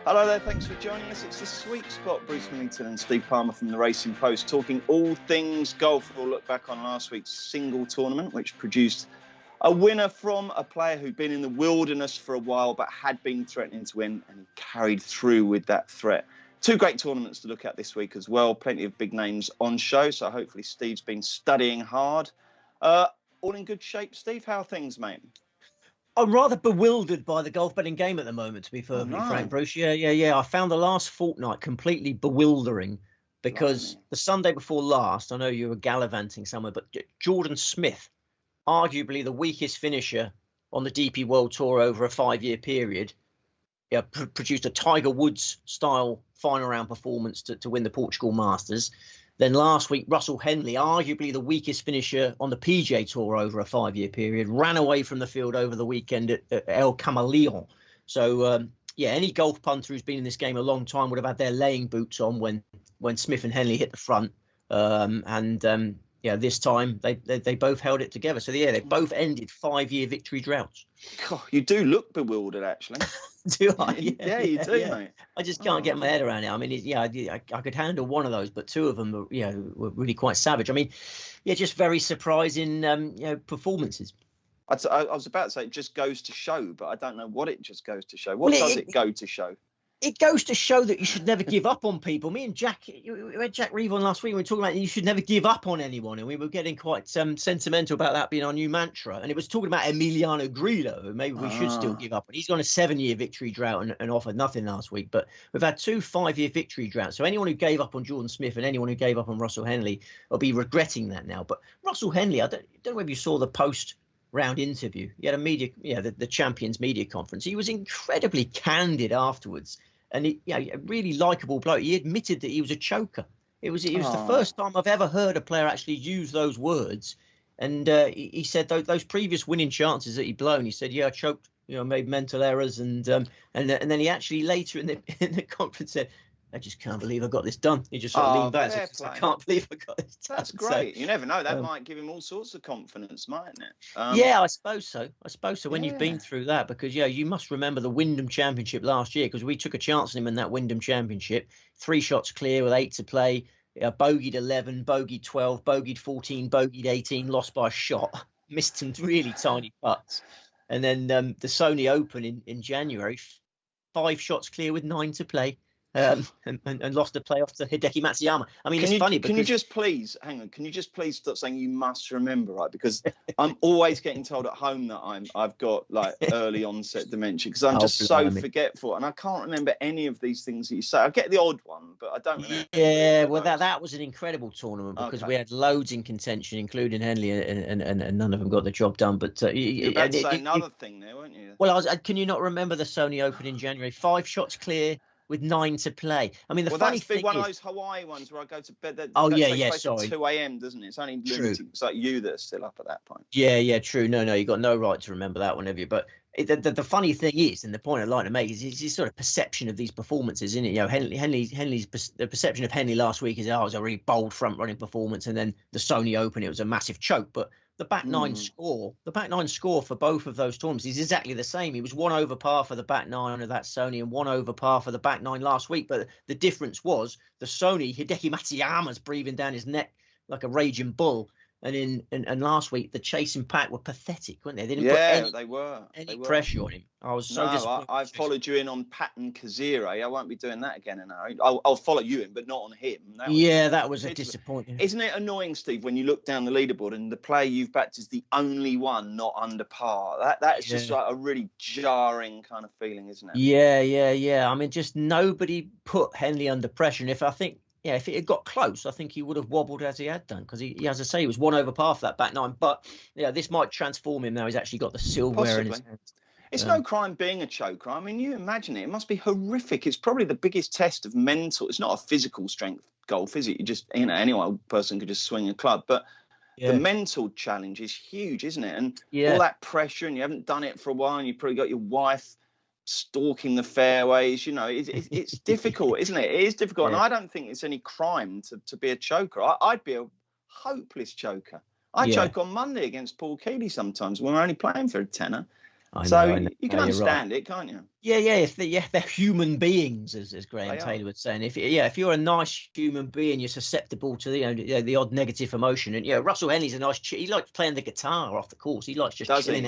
Hello there, thanks for joining us. It's The Sweet Spot. Bruce Millington and Steve Palmer from the Racing Post talking all things golf. We'll look back on last week's single tournament, which produced a winner from a player who'd been in the wilderness for a while but had been threatening to win, and he carried through with that threat. Two great tournaments to look at this week as well. Plenty of big names on show, so hopefully Steve's been studying hard. All in good shape, Steve? How are things, mate? I'm rather bewildered by the golf betting game at the moment, to be perfectly frank, Bruce. Yeah. I found the last fortnight completely bewildering because the Sunday before last, I know you were gallivanting somewhere, but Jordan Smith, arguably the weakest finisher on the DP World Tour over a 5-year period, produced a Tiger Woods-style final round performance to win the Portugal Masters. Then last week, Russell Henley, arguably the weakest finisher on the PGA Tour over a 5-year period, ran away from the field over the weekend at El Camaleon. So, any golf punter who's been in this game a long time would have had their laying boots on when Smith and Henley hit the front. This time they both held it together. So, they both ended 5-year victory droughts. God, you do look bewildered, actually. Do I? Yeah, you do, mate. I just can't get my head around it. I mean, I could handle one of those, but two of them, were really quite savage. I mean, just very surprising, performances. I was about to say it just goes to show, but I don't know what it just goes to show. What does it go to show? It goes to show that you should never give up on people. Me and Jack, we had Jack Reeve on last week. We were talking about you should never give up on anyone, and we were getting quite sentimental about that being our new mantra. And it was talking about Emiliano Grillo, who maybe we should still give up. But he's got a 7-year victory drought and offered nothing last week. But we've had 2 5-year victory droughts. So anyone who gave up on Jordan Smith and anyone who gave up on Russell Henley will be regretting that now. But Russell Henley, I don't know whether you saw the post-round interview. He had a the Champions media conference. He was incredibly candid afterwards. And a really likeable bloke. He admitted that he was a choker. It was the first time I've ever heard a player actually use those words. And he said those previous winning chances that he'd blown, he said, I choked, made mental errors. And then he actually later in the conference said, I just can't believe I got this done. He just sort of leaned back. I can't believe I got this done. That's great. So, you never know. That might give him all sorts of confidence, mightn't it? I suppose so. When you've been through that, because you must remember the Wyndham Championship last year, because we took a chance on him in that Wyndham Championship. 3 shots clear with 8 to play. Bogeyed 11, bogeyed 12, bogeyed 14, bogeyed 18, lost by a shot. Missed some really tiny putts. And then the Sony Open in January, 5 shots clear with 9 to play. And lost the playoff to Hideki Matsuyama. I mean, it's funny. Can you just please stop saying you must remember, right? Because I'm always getting told at home that I've got like early onset dementia because I'm just so forgetful and I can't remember any of these things that you say. I get the odd one, but I don't remember. Yeah, well, that was an incrable tournament because we had loads in contention, including Henley, and none of them got the job done. But you were about to say another thing there, weren't you? Well, can you not remember the Sony Open in January? 5 shots clear with 9 to play. I mean, the funny thing is, one of those Hawaii ones where I go to bed. Sorry. 2 a.m. doesn't it? It's only limited. It's like you that are still up at that point. Yeah, true. No, you got no right to remember that one, have you? But the funny thing is, and the point I'd like to make is this sort of perception of these performances, isn't it? The perception of Henley last week is, it was a really bold front running performance, and then the Sony Open, it was a massive choke. But the back nine score for both of those tournaments is exactly the same. He was 1 over par for the back 9 of that Sony and 1 over par for the back 9 last week. But the difference was the Sony, Hideki Matsuyama's breathing down his neck like a raging bull. And last week, the chasing pack were pathetic, weren't they? They didn't put any pressure on him. I was so disappointed. I followed you in on Patton Kazire. I won't be doing that again in a hurry. I'll follow you in, but not on him. That was a disappointment. Isn't it annoying, Steve, when you look down the leaderboard and the player you've backed is the only one not under par? That is just like a really jarring kind of feeling, isn't it? Yeah. I mean, just nobody put Henley under pressure. And if it had got close, I think he would have wobbled as he had done because he, as I say, he was 1 over par for that back 9. But this might transform him now. He's actually got the silverware in his hands. It's no crime being a choker. I mean, you imagine it. It must be horrific. It's probably the biggest test of mental. It's not a physical strength golf, is it? You just, any old person could just swing a club. But the mental challenge is huge, isn't it? And all that pressure, and you haven't done it for a while, and you've probably got your wife stalking the fairways. It's difficult, isn't it? It is difficult. And I don't think it's any crime to be a choker. I'd be a hopeless choker. I choke on Monday against Paul Keeley sometimes when we're only playing for a tenner. I So know. you can No, you're right. understand it, can't you? Yeah, if they're human beings, as Graham They are. Taylor was saying. If you're a nice human being, you're susceptible to the odd negative emotion. And Russell Henley's a nice. He likes playing the guitar off the course. He likes just Does chilling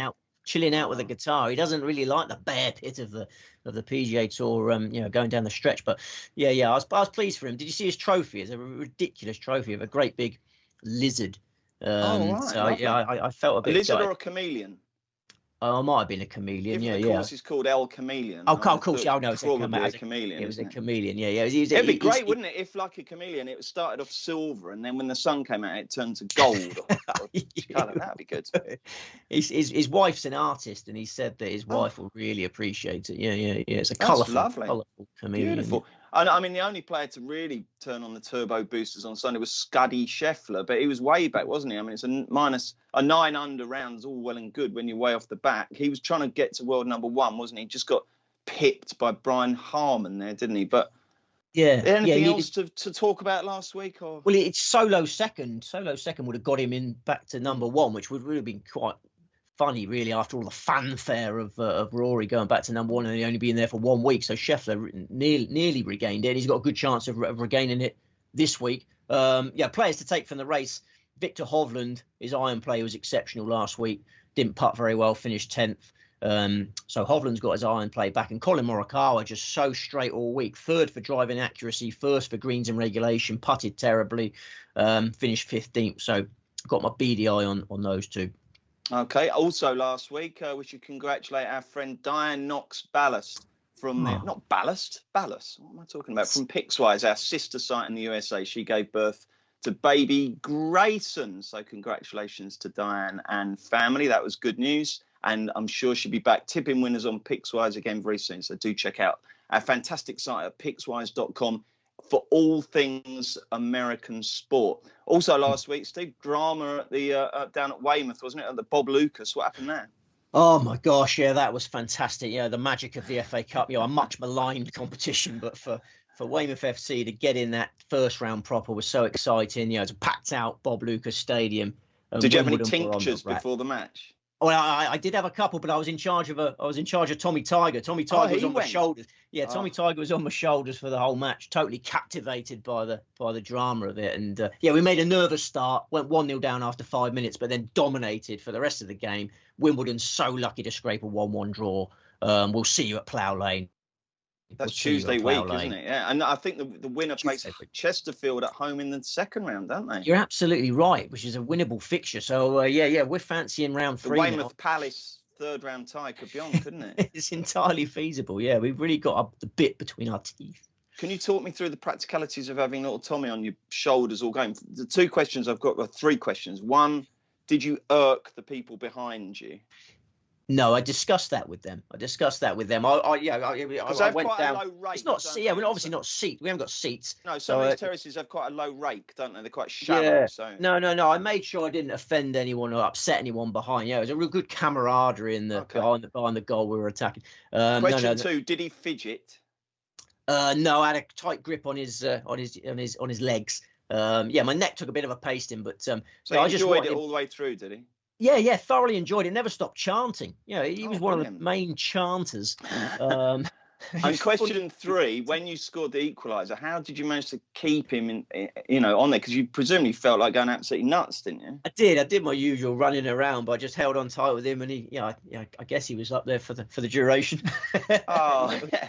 he? out with the guitar. He doesn't really like the bear pit of the PGA Tour. Going down the stretch. But I was pleased for him. Did you see his trophy? It's a ridiculous trophy of a great big lizard. Right. So Lovely. I felt a bit. A lizard or a chameleon? Oh, I might have been a chameleon. If the course is called El Chameleon. Oh, of course. Oh, no, it's probably a chameleon. It was a isn't it? chameleon. Yeah. It'd be great, wouldn't it? If, like a chameleon, it started off silver, and then when the sun came out, it turned to gold. Colour. That'd be good. His wife's an artist, and he said that his wife will really appreciate it. Yeah. It's a colourful chameleon. Beautiful. And I mean, the only player to really turn on the turbo boosters on Sunday was Scuddy Scheffler, but he was way back, wasn't he? I mean, it's a 9 under rounds, all well and good when you're way off the back. He was trying to get to world number 1, wasn't he? Just got pipped by Brian Harman there, didn't he? But anything else to talk about last week? Or well, it's solo second. Solo second would have got him in back to number 1, which would really have been quite funny, really, after all the fanfare of Rory going back to number 1 and only being there for 1 week. So Scheffler nearly regained it. He's got a good chance of regaining it this week. Players to take from the race. Victor Hovland, his iron play was exceptional last week. Didn't putt very well, finished 10th. So Hovland's got his iron play back. And Colin Morikawa just so straight all week. 3rd for driving accuracy, 1st for greens and regulation, putted terribly, finished 15th. So got my beady eye on those two. Okay. Also last week, we should congratulate our friend Diane Knox-Ballast from not Ballast. What am I talking about? From Pixwise, our sister site in the USA. She gave birth to baby Grayson. So congratulations to Diane and family. That was good news. And I'm sure she'll be back tipping winners on Pixwise again very soon. So do check out our fantastic site at pixwise.com for all things American sport. Also last week, Steve, drama at the down at Weymouth, wasn't it? At the Bob Lucas. What happened there? Oh my gosh, that was fantastic. The magic of the FA Cup. A much maligned competition, but for Weymouth FC to get in that first round proper was so exciting. It's a packed out Bob Lucas Stadium. Did you have any tinctures before the match? Well, I did have a couple, but I was in charge of Tommy Tiger. Tommy Tiger was on my shoulders. Yeah, Tommy Tiger was on my shoulders for the whole match. Totally captivated by the drama of it. And we made a nervous start. Went 1-0 down after 5 minutes, but then dominated for the rest of the game. Wimbledon's so lucky to scrape a 1-1 draw. We'll see you at Plough Lane. That's Tuesday week, isn't it? Yeah, and I think the winner plays Chesterfield at home in the second round, don't they? You're absolutely right, which is a winnable fixture. So we're fancying round 3. The Weymouth Palace third round tie could be on, couldn't it? It's entirely feasible. Yeah, we've really got the bit between our teeth. Can you talk me through the practicalities of having little Tommy on your shoulders all game? The 2 questions I've got are 3 questions. 1, did you irk the people behind you? No, I discussed that with them. I went down. A low rake, it's not. We're obviously not seat. We haven't got seats. No, some of these terraces have quite a low rake, don't they? They're quite shallow. Yeah. So no. I made sure I didn't offend anyone or upset anyone behind. It was a real good camaraderie in the behind the goal we were attacking. Question 2: did he fidget? No, I had a tight grip on his legs. My neck took a bit of a pasting, but so I just enjoyed it all the way through, did he? Yeah, thoroughly enjoyed it. Never stopped chanting. He was one of the main chanters. And question 3, when you scored the equaliser, how did you manage to keep him on there? Because you presumably felt like going absolutely nuts, didn't you? I did my usual running around, but I just held on tight with him, and I guess he was up there for the duration. Oh, yeah.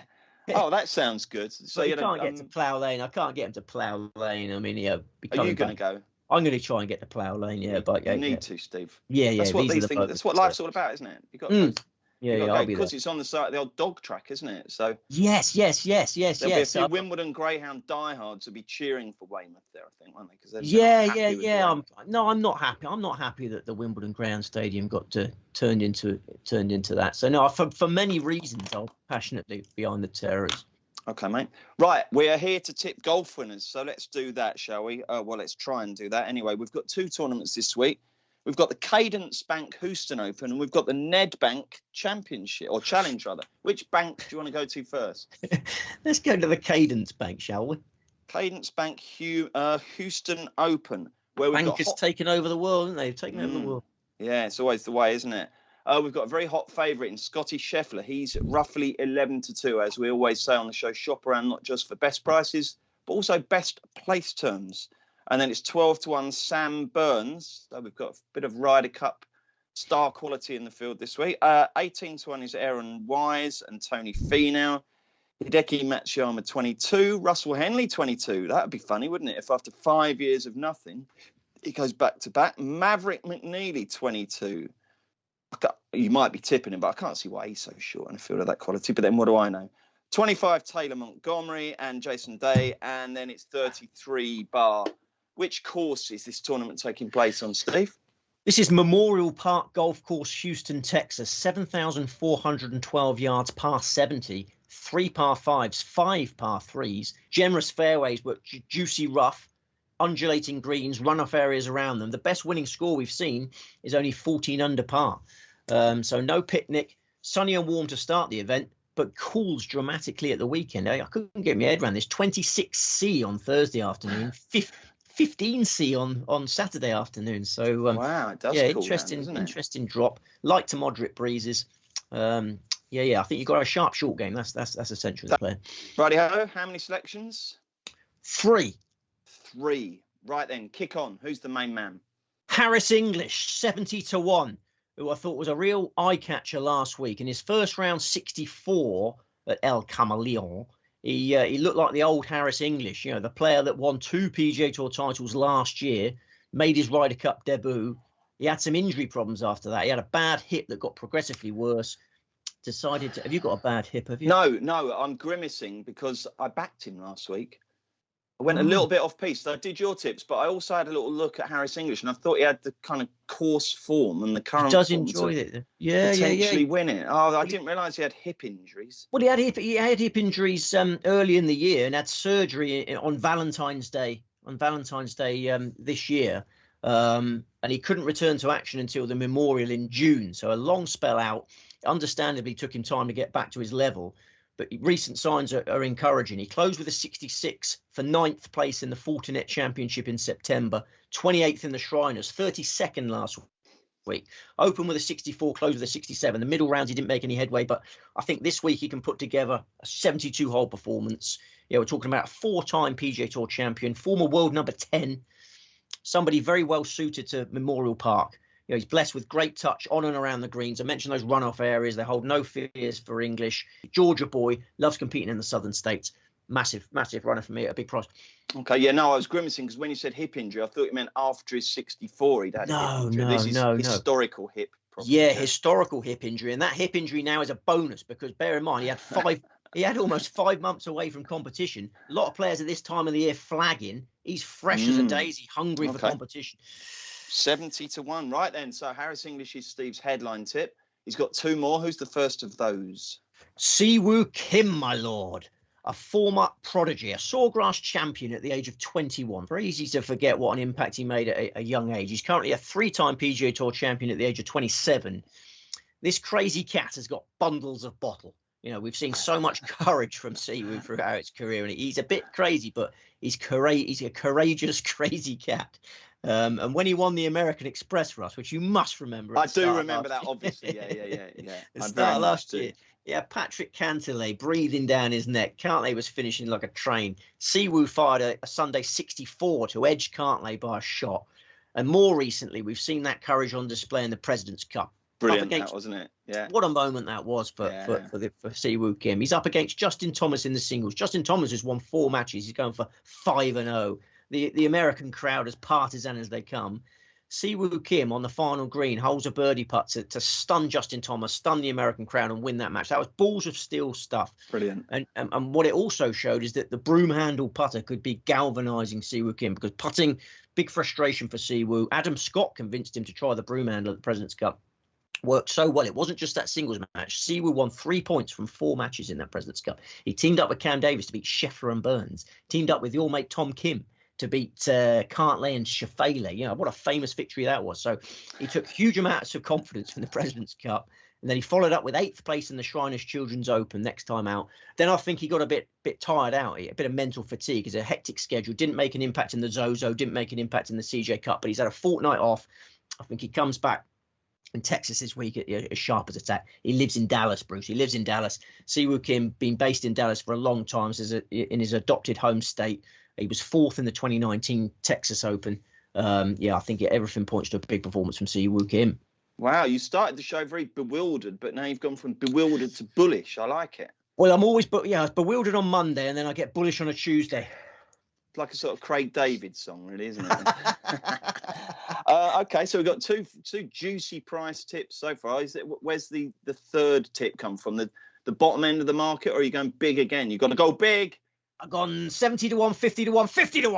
Oh, that sounds good. So you can't get to Plough Lane. I can't get him to Plough Lane. I mean, are you going to go? I'm going to try and get to Plough Lane, but you need to, Steve. Yeah. That's what these things. That's what life's all about, isn't it? You got. I'll be because there. It's on the side of the old dog track, isn't it? So yes. There'll be a few Wimbledon Greyhound diehards will be cheering for Weymouth there, I think, won't they? Because I'm not happy. I'm not happy that the Wimbledon Greyhound Stadium got turned into that. So no, for many reasons, I'm passionately behind the Terrors. Okay, mate. Right, we are here to tip golf winners, so let's do that, shall we? Let's try and do that. Anyway, we've got 2 tournaments this week. We've got the Cadence Bank Houston Open, and we've got the Nedbank Championship, or Challenge, rather. Which bank do you want to go to first? Let's go to the Cadence Bank, shall we? Cadence Bank Houston Open. Bank has taken over the world, haven't they? They've taken over the world. Yeah, it's always the way, isn't it? We've got a very hot favourite in Scotty Scheffler. He's roughly 11-2, as we always say on the show. Shop around not just for best prices, but also best place terms. And then it's 12-1 Sam Burns. So we've got a bit of Ryder Cup star quality in the field this week. 18-1 is Aaron Wise and Tony Finau. Hideki Matsuyama 22. Russell Henley 22. That would be funny, wouldn't it? If after 5 years of nothing, he goes back to back. Maverick McNeely 22. You might be tipping him, but I can't see why he's so short in a field of that quality. But then what do I know? 25, Taylor Montgomery and Jason Day. And then it's 33 bar. Which course is this tournament taking place on, Steve? This is Memorial Park Golf Course, Houston, Texas. 7,412 yards, par 70. 3 par 5s, 5 par 3s. Generous fairways, but juicy rough. Undulating greens, runoff areas around them. The best winning score we've seen is only 14 under par. So no picnic, sunny and warm to start the event, but cools dramatically at the weekend. I couldn't get my head around this. 26C on Thursday afternoon, 15C on Saturday afternoon. So wow, it does cool down, interesting drop. Light to moderate breezes. I think you've got a sharp short game. That's essential to play. Righty-ho, how many selections? 3. Right then, kick on. Who's the main man? Harris English, 70-1, who I thought was a real eye catcher last week. In his first round, 64 at El Camaleon, he looked like the old Harris English, the player that won 2 PGA Tour titles last year, made his Ryder Cup debut. He had some injury problems after that. He had a bad hip that got progressively worse. Decided to. Have you got a bad hip? Have you? No, I'm grimacing because I backed him last week. I went a little bit off piece. So I did your tips, but I also had a little look at Harris English, and I thought he had the kind of course form and the current. He does enjoy it. Potentially win it. Oh, I didn't realise he had hip injuries. Well, he had hip injuries early in the year and had surgery on Valentine's Day. This year, and he couldn't return to action until the Memorial in June. So a long spell out. Understandably, took him time to get back to his level. But recent signs are encouraging. He closed with a 66 for 9th place in the Fortinet Championship in September, 28th in the Shriners, 32nd last week. Opened with a 64, closed with a 67. The middle rounds, he didn't make any headway, but I think this week he can put together a 72-hole performance. We're talking about a 4-time PGA Tour champion, former world number 10, somebody very well suited to Memorial Park. He's blessed with great touch on and around the greens. I mentioned those runoff areas. They hold no fears for English. Georgia boy, loves competing in the southern states. Massive runner for me at a big price. Okay, I was grimacing because when you said hip injury, I thought you meant after his 64 he'd had hip injury. This is historical hip problem. Yeah, historical hip injury. And that hip injury now is a bonus because bear in mind, he had almost 5 months away from competition. A lot of players at this time of the year flagging. He's fresh as a daisy, hungry for competition. 70-1. Right then. So Harris English is Steve's headline tip. He's got 2 more. Who's the first of those? Siwoo Kim, my lord. A former prodigy, a sawgrass champion at the age of 21. Very easy to forget what an impact he made at a young age. He's currently a 3-time PGA Tour champion at the age of 27. This crazy cat has got bundles of bottle. We've seen so much courage from Siwoo throughout his career, and he's a bit crazy, but he's a courageous, crazy cat. And when he won the American Express for us, which you must remember. I do remember that, obviously. Yeah. The start last year. Yeah, Patrick Cantlay breathing down his neck. Cantlay was finishing like a train. Siwoo fired a Sunday 64 to edge Cantlay by a shot. And more recently, we've seen that courage on display in the President's Cup. Brilliant, that wasn't it? Yeah. What a moment that was for Siwoo Kim. He's up against Justin Thomas in the singles. Justin Thomas has won 4 matches. He's going for 5-0. The American crowd, as partisan as they come. Siwoo Kim on the final green holds a birdie putt to stun Justin Thomas, stun the American crowd and win that match. That was balls of steel stuff. Brilliant. And what it also showed is that the broom handle putter could be galvanising Siwoo Kim because putting, big frustration for Siwoo. Adam Scott convinced him to try the broom handle at the President's Cup. Worked so well. It wasn't just that singles match. Siwoo won 3 points from 4 matches in that President's Cup. He teamed up with Cam Davis to beat Scheffler and Burns. Teamed up with the all-mate Tom Kim to beat Cantlay and Shafale. What a famous victory that was. So he took huge amounts of confidence from the President's Cup. And then he followed up with 8th place in the Shriners Children's Open next time out. Then I think he got a bit tired out, a bit of mental fatigue. It's a hectic schedule. Didn't make an impact in the Zozo, didn't make an impact in the CJ Cup, but he's had a fortnight off. I think he comes back in Texas this week as sharp as attack. He lives in Dallas, Bruce. He lives in Dallas. Siwoo Kim, been based in Dallas for a long time, in his adopted home state. He was 4th in the 2019 Texas Open. I think everything points to a big performance from Siwoo Kim. Wow, you started the show very bewildered, but now you've gone from bewildered to bullish. I like it. Well, I'm always, I was bewildered on Monday, and then I get bullish on a Tuesday. It's like a sort of Craig David song, really, isn't it? Okay, so we've got two juicy price tips so far. Where's the third tip come from? The bottom end of the market, or are you going big again? You've got to go big. I've gone 70 to 1, 50 to 1, 50 to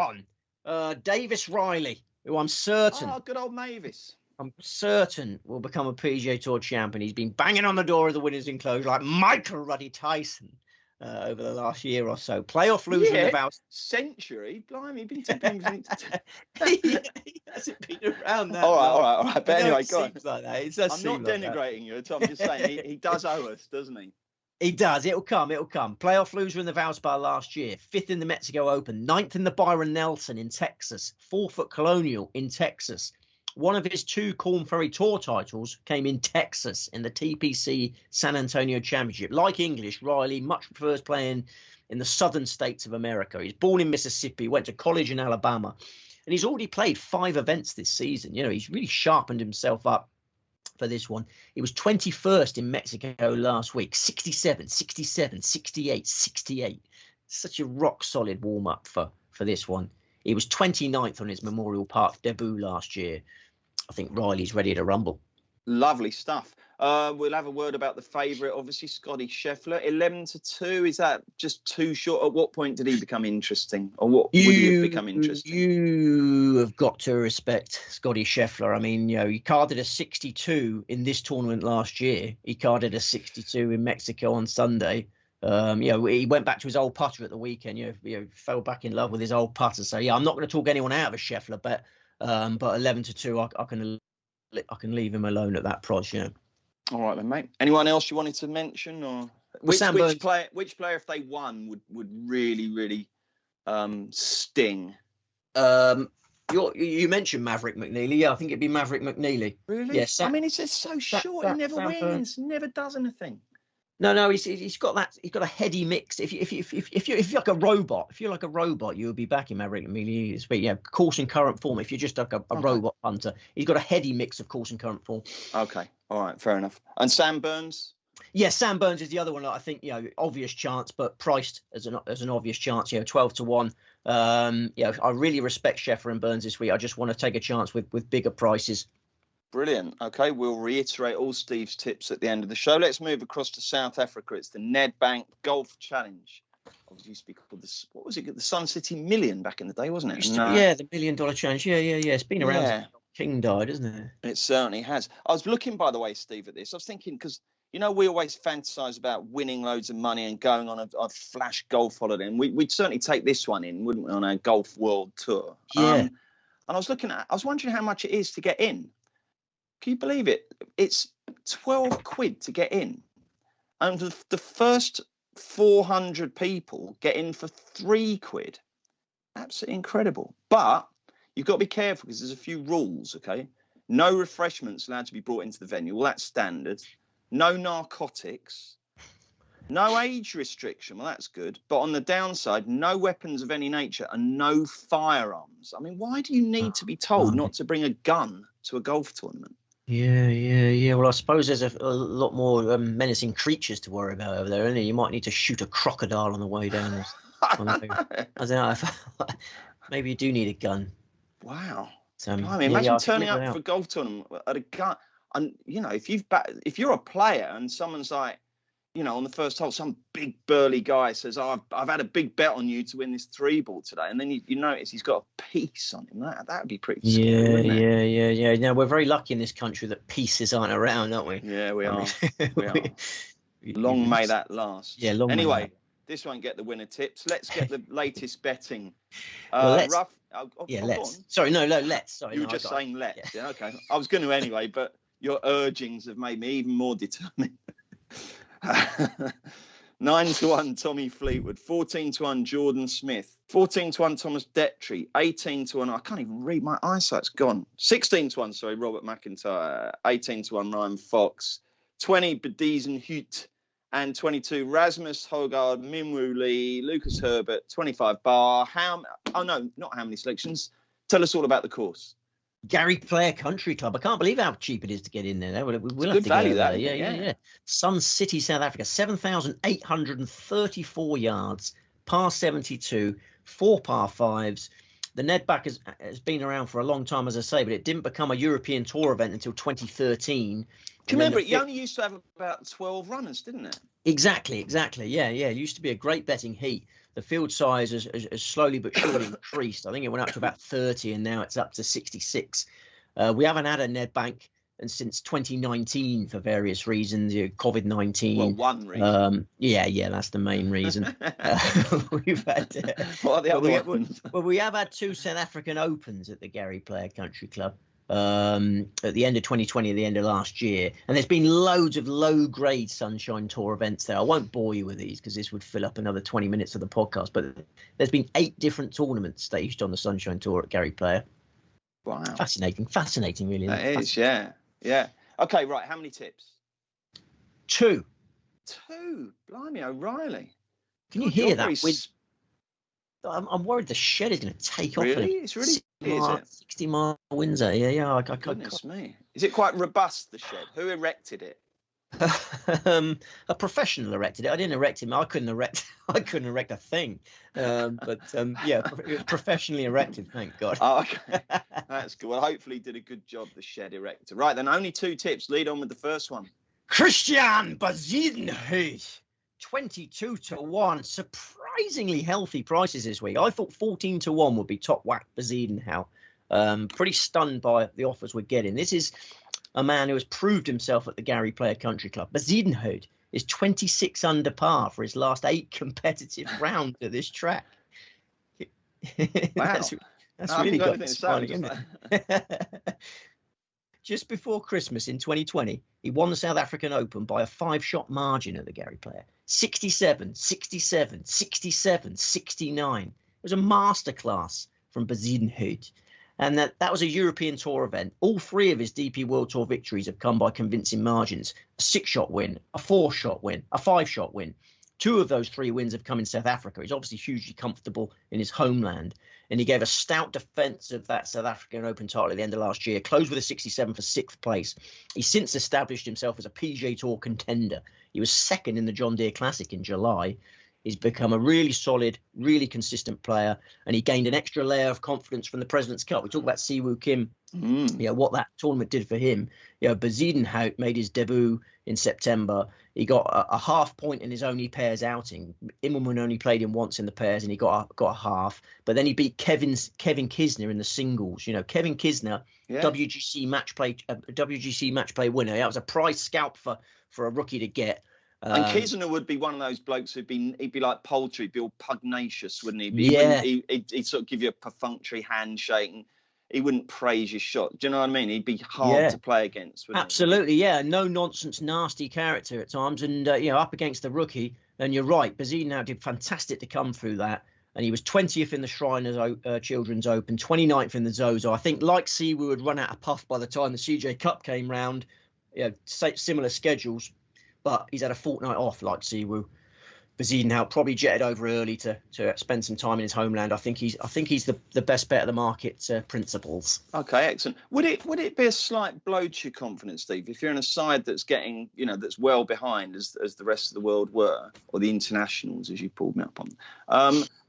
1. Davis Riley, who I'm certain. Oh, good old Mavis. I'm certain will become a PGA Tour champion. He's been banging on the door of the winners' enclosure like Michael Ruddy Tyson over the last year or so. Playoff loser in the Vows. Century? Blimey, been tipping. He hasn't been around that all right. But anyway, go on. Like that. I'm not denigrating you, Tom. I'm just saying he does owe us, doesn't he? He does. It'll come. Playoff loser in the Valspar last year. 5th in the Mexico Open. 9th in the Byron Nelson in Texas. 4th at Colonial in Texas. One of his 2 Korn Ferry Tour titles came in Texas in the TPC San Antonio Championship. Like English, Riley much prefers playing in the southern states of America. He's born in Mississippi, went to college in Alabama, and he's already played 5 events this season. He's really sharpened himself up for this one. He was 21st in Mexico last week, 67, 67, 68, 68. Such a rock solid warm up for this one. He was 29th on his Memorial Park debut last year. I think Riley's ready to rumble. Lovely stuff. We'll have a word about the favourite, obviously, Scotty Scheffler. 11 to 2. Is that just too short? At what point did he become interesting? Or what would he have become interesting? You have got to respect Scotty Scheffler. I mean, he carded a 62 in this tournament last year. He carded a 62 in Mexico on Sunday. He went back to his old putter at the weekend. Fell back in love with his old putter. So I'm not going to talk anyone out of a Scheffler bet. But 11 to 2, I can leave him alone at that price. All right then, mate. Anyone else you wanted to mention, or which player if they won would really sting? You mentioned Maverick McNeely. Yeah, I think it'd be Maverick McNeely. Really? Yes. I mean, he's just so short. He never wins. Never does anything. No, he's got that. He's got a heady mix. If you're like a robot, you would be backing Maverick McNeely. But yeah, course and current form. If you're just like a robot punter, he's got a heady mix of course and current form. Okay, all right, fair enough. And Sam Burns? Yeah, Sam Burns is the other one. I think obvious chance, but priced as an obvious chance. 12 to 1. I really respect Scheffler and Burns this week. I just want to take a chance with bigger prices. Brilliant. Okay, we'll reiterate all Steve's tips at the end of the show. Let's move across to South Africa. It's the Nedbank Golf Challenge. Obviously used to be called what was it? The Sun City Million back in the day, wasn't it? The $1 million challenge. Yeah. It's been around since King died, isn't it? It certainly has. I was looking, by the way, Steve, at this. I was thinking, because we always fantasize about winning loads of money and going on a flash golf holiday, and we'd certainly take this one in, wouldn't we, on our golf world tour? Yeah. And I was wondering how much it is to get in. Can you believe it? It's 12 quid to get in. And the first 400 people get in for 3 quid. Absolutely incredible. But you've got to be careful because there's a few rules, okay? No refreshments allowed to be brought into the venue. Well, that's standard. No narcotics. No age restriction. Well, that's good. But on the downside, no weapons of any nature and no firearms. I mean, why do you need to be told not to bring a gun to a golf tournament? Yeah. Well, I suppose there's a lot more menacing creatures to worry about over there, isn't there? You might need to shoot a crocodile on the way down. I don't know. Maybe you do need a gun. Wow. Imagine imagine turning up for a golf tournament at a gun. And, if you're a player and someone's like, on the first hole, some big burly guy says, I've had a big bet on you to win this 3-ball today. And then you notice he's got a piece on him. That would be pretty scary, wouldn't it? Yeah. Now, we're very lucky in this country that pieces aren't around, aren't we? Yeah, we are. We are. Long may that last. Yeah, Anyway, this won't get the winner tips. Let's get the latest betting. Let's. Let's. Sorry, no, let's. Sorry, you were just saying let's. Yeah, okay. I was going to anyway, but your urgings have made me even more determined. 9 to 1 Tommy Fleetwood, 14 to 1 Jordan Smith, 14-1 Thomas Detry, 18-1. I can't even read. My eyesight's gone. 16-1. Sorry, Robert McIntyre. 18-1 Ryan Fox. 20 Bedizen Hut, and 22 Rasmus Hogard, Minwoo Lee, Lucas Herbert. 25 Bar. Not how many selections. Tell us all about the course. Gary Player Country Club. I can't believe how cheap it is to get in there. We'll have to value, go there. that, Yeah. Sun City, South Africa, 7,834 yards, par 72, 4 par 5s. The Nedbank has been around for a long time, as I say, but it didn't become a European Tour event until 2013. Do you remember it? You only used to have about 12 runners, didn't it? Exactly. Yeah. It used to be a great betting heat. The field size has slowly but surely increased. I think it went up to about 30, and now it's up to 66. We haven't had a Nedbank and since 2019 for various reasons. COVID-19. Well, one reason. Yeah, that's the main reason. We've had. What are the other ones? Well, we have had 2 South African Opens at the Gary Player Country Club. At the end of 2020, at the end of last year, and there's been loads of low-grade Sunshine Tour events there. I won't bore you with these because this would fill up another 20 minutes of the podcast, but there's been 8 different tournaments staged on the Sunshine Tour at Gary Player. Wow. Fascinating, really. That is, yeah. Okay, right, how many tips? 2. Blimey, O'Reilly. Can you hear that? I'm worried the shed is going to take off. Really? It's really 60-mile winds out. Yeah. Goodness me. Is it quite robust, the shed? Who erected it? A professional erected it. I didn't erect him. I couldn't erect a thing. But it was professionally erected. Thank God. Oh, okay. That's good. Well, hopefully he did a good job, the shed erector. Right, then only 2 tips. Lead on with the first one. Christian Bezuidenhout, 22-1. Surprisingly healthy prices this week. I thought 14-1 would be top whack Bezuidenhout. Pretty stunned by the offers we're getting. This is a man who has proved himself at the Gary Player Country Club. Bezuidenhout is 26 under par for his last 8 competitive rounds at this track. Wow. that's really got me smiling, isn't it? Just before Christmas in 2020, he won the South African Open by a 5-shot margin at the Gary Player. 67, 67, 67, 69. It was a masterclass from Bezuidenhout. And that was a European Tour event. All 3 of his DP World Tour victories have come by convincing margins. A 6-shot win, a 4-shot win, a 5-shot win. 2 of those 3 wins have come in South Africa. He's obviously hugely comfortable in his homeland. And he gave a stout defence of that South African Open title at the end of last year, closed with a 67 for 6th place. He's since established himself as a PGA Tour contender. He was 2nd in the John Deere Classic in July. He's become a really solid, really consistent player, and he gained an extra layer of confidence from the President's Cup. We talk about Siwoo Kim, what that tournament did for him. Bezuidenhout made his debut in September. He got a half point in his only pairs outing. Immelman only played him once in the pairs, and he got a half. But then he beat Kevin Kisner in the singles. Kevin Kisner, WGC match play winner. That was a prize scalp for a rookie to get. And Kisner would be one of those blokes he'd be like poultry, be all pugnacious, wouldn't he? He'd sort of give you a perfunctory handshake, and he wouldn't praise your shot. Do you know what I mean? He'd be hard to play against. Absolutely, yeah. No nonsense, nasty character at times, and up against the rookie. And you're right, Bezuidenhout did fantastic to come through that. And he was 20th in the Shriners Children's Open, 29th in the Zozo. I think, like Siwoo, had run out of puff by the time the CJ Cup came round. Similar schedules. But he's had a fortnight off, like Siwoo. Bezuidenhout probably jetted over early to spend some time in his homeland. I think he's the best bet of the market principles. Okay, excellent. Would it be a slight blow to your confidence, Steve, if you're in a side that's getting that's well behind as the rest of the world were, or the internationals as you pulled me up on,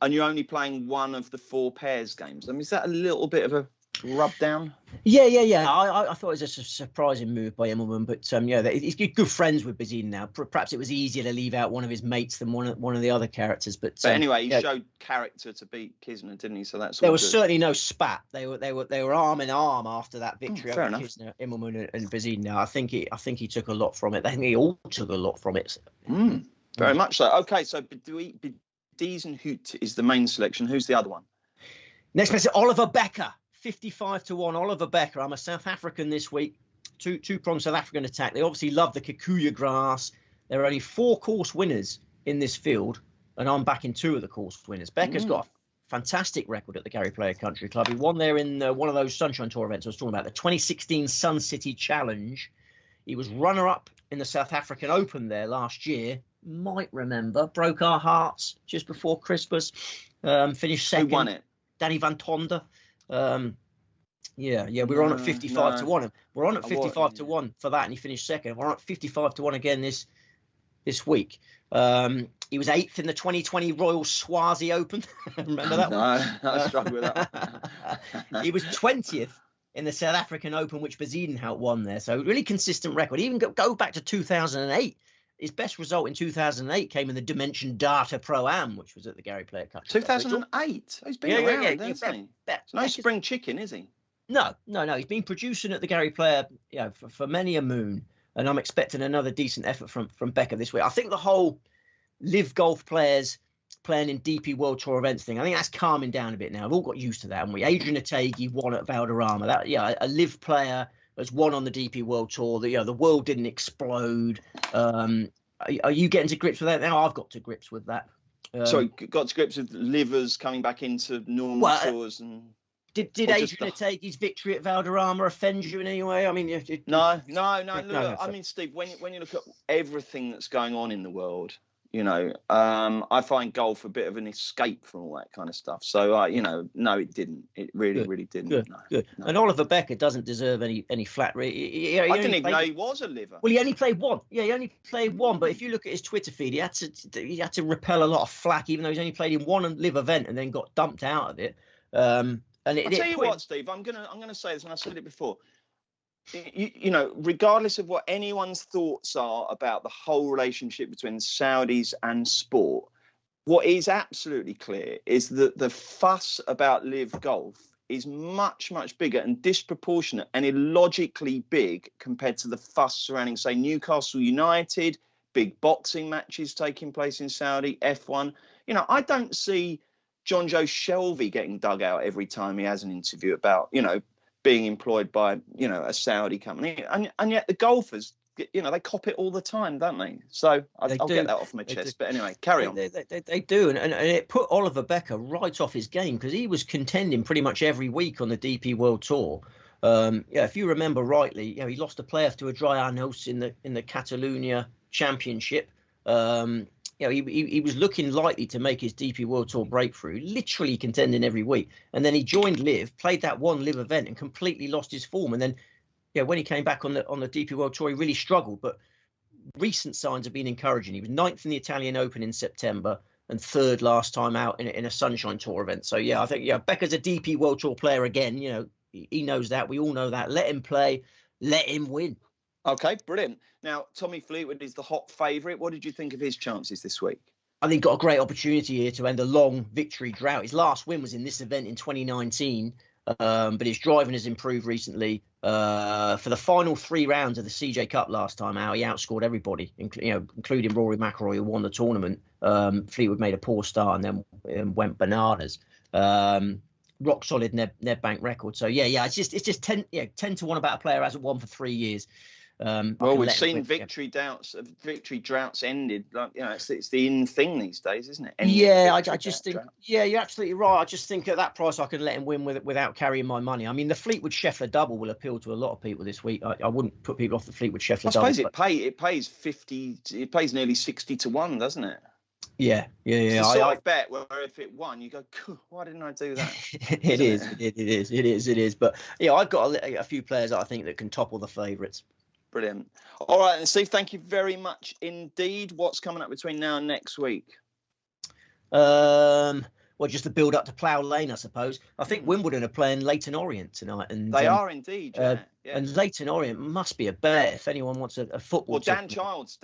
and you're only playing one of the 4 pairs games? I mean, is that a little bit of a rub down? Yeah. I thought it was a surprising move by Immelman, but he's good friends with Bezuidenhout. Perhaps it was easier to leave out one of his mates than one of the other characters. But anyway, he showed character to beat Kisner, didn't he? So that's there was good. Certainly no spat. They were arm in arm after that victory over enough. Kisner, Immelman, and Bezuidenhout. I think he took a lot from it. I think they all took a lot from it. Very much so. Okay, so Bezuidenhout is the main selection. Who's the other one? Next place is Oliver Becker. 55-1, Oliver Becker. I'm a South African this week. Two-pronged South African attack. They obviously love the Kikuyu grass. There are only 4 course winners in this field, and I'm backing 2 of the course winners. Becker's got fantastic record at the Gary Player Country Club. He won there in one of those Sunshine Tour events I was talking about, the 2016 Sun City Challenge. He was runner-up in the South African Open there last year. Might remember, broke our hearts just before Christmas. Finished second. Who won it? Danny Van Tonder. We were on at 55 to 1. We're on at 55 to 1 for that, and he finished second. We're on at 55 to 1 again this week. He was 8th in the 2020 Royal Swazi Open. Remember that one? No, I struggled with that. He was 20th in the South African Open, which Bezuidenhout won there. So really consistent record. Even go back to 2008. His best result in 2008 came in the Dimension Data Pro-Am, which was at the Gary Player Cup. 2008? He's been around, hasn't he? No spring chicken, is he? No. He's been producing at the Gary Player for many a moon. And I'm expecting another decent effort from Becker this week. I think the whole live golf players playing in DP World Tour events thing, I think that's calming down a bit now. We've all got used to that, haven't we? Adrian Otaegui won at Valderrama. A live player has won on the DP World Tour. The world didn't explode. Are you getting to grips with that now? I've got to grips with that. Sorry, got to grips with livers coming back into normal tours and. Did Adrian Otaegui's victory at Valderrama offend you in any way? I mean, no. Look, I mean, Steve, when you look at everything that's going on in the world, I find golf a bit of an escape from all that kind of stuff. So, no, it didn't. It really didn't. Good. No. And Oliver Becker doesn't deserve any flat. I didn't even know he was a liver. Well, he only played one. Yeah, he only played one. But if you look at his Twitter feed, he had to repel a lot of flack, even though he's only played in one live event and then got dumped out of it. And I'll tell you what, Steve, I'm gonna say this, and I said it before. Regardless of what anyone's thoughts are about the whole relationship between Saudis and sport, what is absolutely clear is that the fuss about live golf is much, much bigger and disproportionate and illogically big compared to the fuss surrounding, say, Newcastle United, big boxing matches taking place in Saudi, F1. I don't see John Joe Shelby getting dug out every time he has an interview about, being employed by, a Saudi company. And yet the golfers, they cop it all the time, don't they? So I'll get that off my chest. But anyway, carry on. They do. And it put Oliver Becker right off his game because he was contending pretty much every week on the DP World Tour. If you remember rightly, he lost a playoff to a dry nose in the Catalunya Championship. He was looking likely to make his DP World Tour breakthrough, literally contending every week. And then he joined Live, played that one Live event and completely lost his form. And then, when he came back on the DP World Tour, he really struggled. But recent signs have been encouraging. He was 9th in the Italian Open in September and 3rd last time out in a Sunshine Tour event. So, I think, Becker's a DP World Tour player again. He knows that. We all know that. Let him play. Let him win. Okay, brilliant. Now, Tommy Fleetwood is the hot favourite. What did you think of his chances this week? I think got a great opportunity here to end a long victory drought. His last win was in this event in 2019, but his driving has improved recently. For the final 3 rounds of the CJ Cup last time out, he outscored everybody, including Rory McIlroy, who won the tournament. Fleetwood made a poor start and then went bananas. Rock solid Nedbank record. So it's just 10 to 1 about a player who hasn't won for 3 years. We've seen victory droughts ended. It's the in thing these days, isn't it? I just think. Yeah, you're absolutely right. I just think at that price I can let him win without carrying my money. I mean, the Fleetwood Scheffler double will appeal to a lot of people this week. I wouldn't put people off the Fleetwood Scheffler double. I suppose it pays 50. It pays nearly 60 to 1, doesn't it? Yeah. It's a sort of bet where if it won, you go, why didn't I do that? It is. But I've got a few players that I think that can topple the favourites. Brilliant. All right, and Steve, thank you very much indeed. What's coming up between now and next week? Just the build up to Plough Lane, I suppose. I think Wimbledon are playing Leyton Orient tonight, and they are indeed. Yeah. And Leyton Orient must be a bet if anyone wants a football. Well, Dan Childs,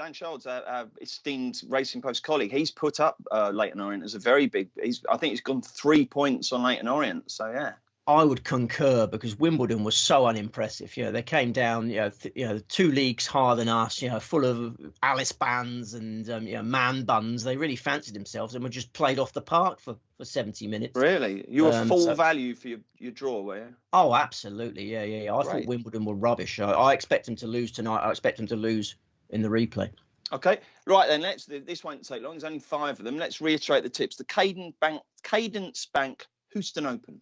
esteemed Racing Post colleague, he's put up Leyton Orient as a very big. I think he's gone 3 points on Leyton Orient. So yeah. I would concur because Wimbledon was so unimpressive. They came down, 2 leagues higher than us, full of Alice bands and man buns. They really fancied themselves and were just played off the park for 70 minutes. Really? You were full value for your draw, were you? Oh, absolutely. Yeah. I thought Wimbledon were rubbish. I expect them to lose tonight. I expect them to lose in the replay. Okay, right then. This won't take long. There's only 5 of them. Let's reiterate the tips. The Cadence Bank Houston Open,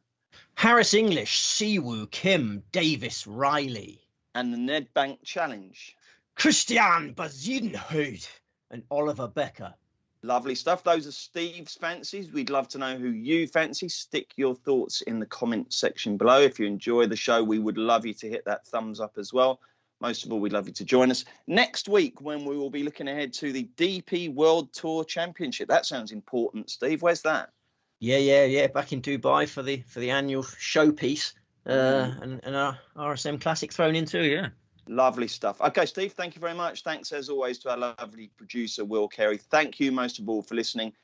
Harris English, Siwoo Kim, Davis Riley, and the Nedbank Challenge. Christian Bezuidenhout and Oliver Becker. Lovely stuff. Those are Steve's fancies. We'd love to know who you fancy. Stick your thoughts in the comment section below. If you enjoy the show, we would love you to hit that thumbs up as well. Most of all, we'd love you to join us next week when we will be looking ahead to the DP World Tour Championship. That sounds important, Steve. Where's that? Yeah. Back in Dubai for the annual showpiece, and our RSM Classic thrown in too. Yeah. Lovely stuff. Okay, Steve, thank you very much. Thanks, as always, to our lovely producer, Will Carey. Thank you most of all for listening.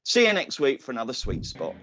See you next week for another Sweet Spot.